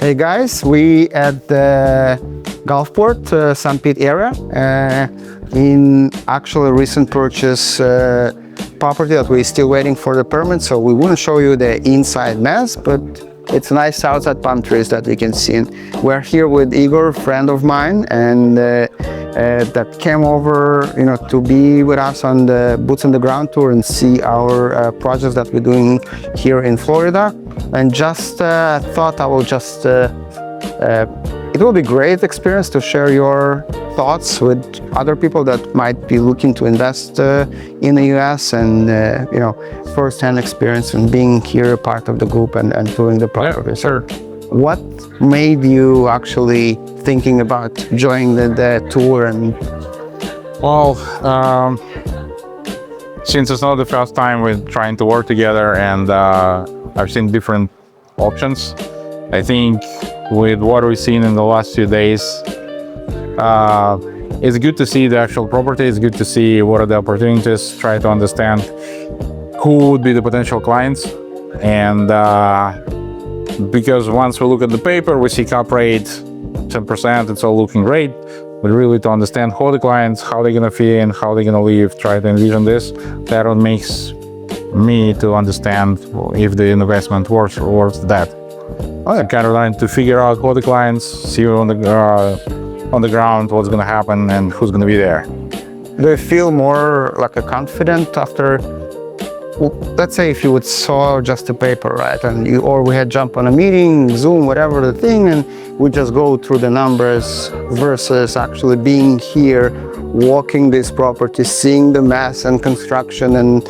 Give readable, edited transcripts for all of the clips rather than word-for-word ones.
Hey guys, we at the Gulfport, St. Pete area, in actually recent purchase property that we're still waiting for the permit, so we wouldn't show you the inside mess, but it's nice outside palm trees that we can see. We're here with Igor, friend of mine, and that came over, to be with us on the boots on the ground tour and see our projects that we're doing here in Florida. And just thought I will just, it will be great experience to share your thoughts with other people that might be looking to invest in the US, and first-hand experience and being here a part of the group and touring the property. Yeah, sure. What made you actually thinking about joining the tour? And Well, since it's not the first time we're trying to work together, and I've seen different options, I think with what we've seen in the last few days, it's good to see the actual property. It's good to see what are the opportunities, try to understand who would be the potential clients. And because once we look at the paper, we see cap rate 10%, it's all looking great. But really to understand who are the clients, how they're gonna fit in, how they're gonna live, try to envision this, that what makes me to understand if the investment worth that. I kind of trying to figure out who are the clients, see on the ground what's gonna happen and who's gonna be there. do you feel more like a confident after, well, let's say if you would saw just a paper, right, and or we had jump on a meeting, Zoom, whatever the thing, and we just go through the numbers versus actually being here, walking this property, seeing the mass and construction and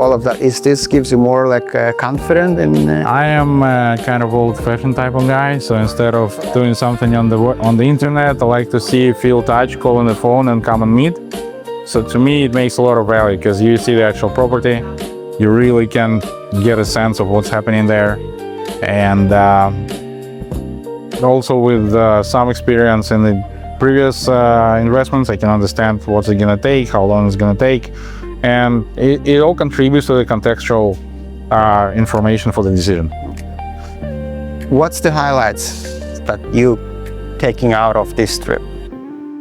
all of that. Is this gives you more like confident in? I am a kind of old-fashioned type of guy, so instead of doing something on the internet, I like to see, feel, touch, call on the phone, and come and meet. So to me, it makes a lot of value because you see the actual property, you really can get a sense of what's happening there, and also with some experience in the previous investments, I can understand what's it gonna take, how long it's gonna take, and it all contributes to the contextual information for the decision. What's the highlights that you taking out of this trip?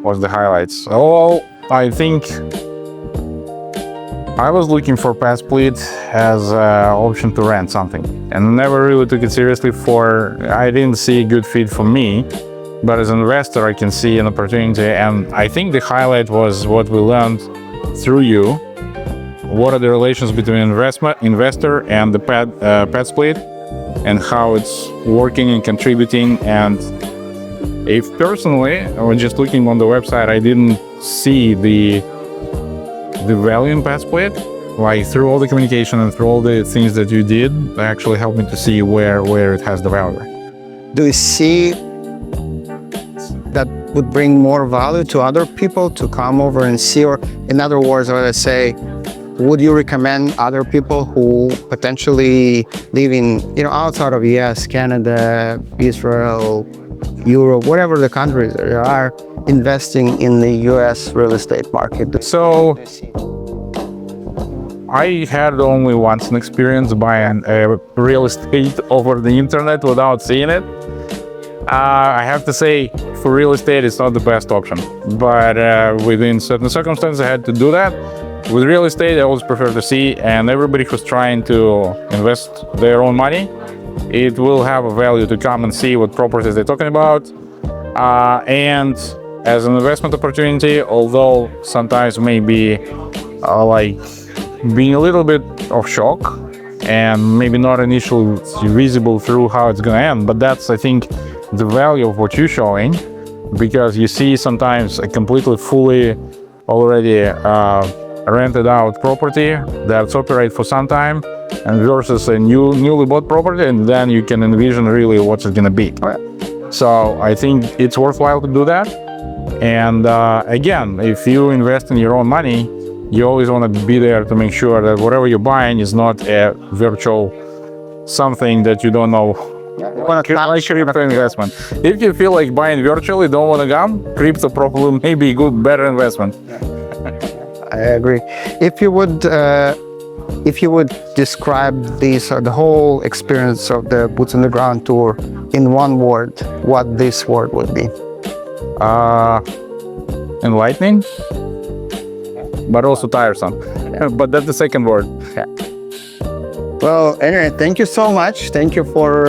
What's the highlights? Oh, I think I was looking for pad split as an option to rent something, and never really took it seriously. I didn't see a good fit for me. But as an investor, I can see an opportunity, and I think the highlight was what we learned through you. What are the relations between investor and the pad split, and how it's working and contributing. And if personally, I was just looking on the website, I didn't see the value in pad split. Like through all the communication and through all the things that you did, it actually helped me to see where it has the value. Do you see that would bring more value to other people to come over and see? Or in other words, let's say, would you recommend other people who potentially live in, outside of US, Canada, Israel, Europe, whatever the countries there are, investing in the US real estate market? So I had only once an experience buying real estate over the internet without seeing it. I have to say, for real estate, it's not the best option, but within certain circumstances, I had to do that. With real estate, I always prefer to see, and everybody who's trying to invest their own money, it will have a value to come and see what properties they're talking about. And as an investment opportunity, although sometimes maybe like being a little bit of shock and maybe not initially visible through how it's going to end, but that's, I think, the value of what you're showing, because you see sometimes a completely fully already rented out property that's operate for some time, and versus a newly bought property, and then you can envision really what's it gonna be. So I think it's worthwhile to do that. And again, if you invest in your own money, you always want to be there to make sure that whatever you're buying is not a virtual something that you don't know. Like crypto investment. If you feel like buying virtually, don't want to come, crypto probably may be a better investment. I agree. If you would if you would describe this or the whole experience of the Boots on the Ground tour in one word, what this word would be? Enlightening, but also tiresome. But that's the second word. Well, anyway, thank you so much. Thank you for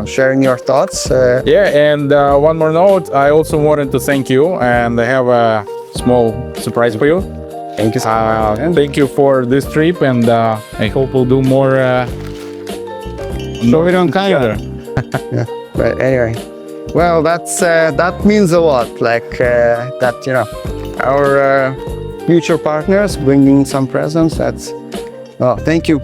sharing your thoughts. Yeah, and one more note, I also wanted to thank you, and I have a small surprise for you. Thank you so much. And thank you for this trip, and I hope we'll do more. So we don't kind together. yeah. But anyway, well, that means a lot. Like our future partners bringing some presents. Well, thank you.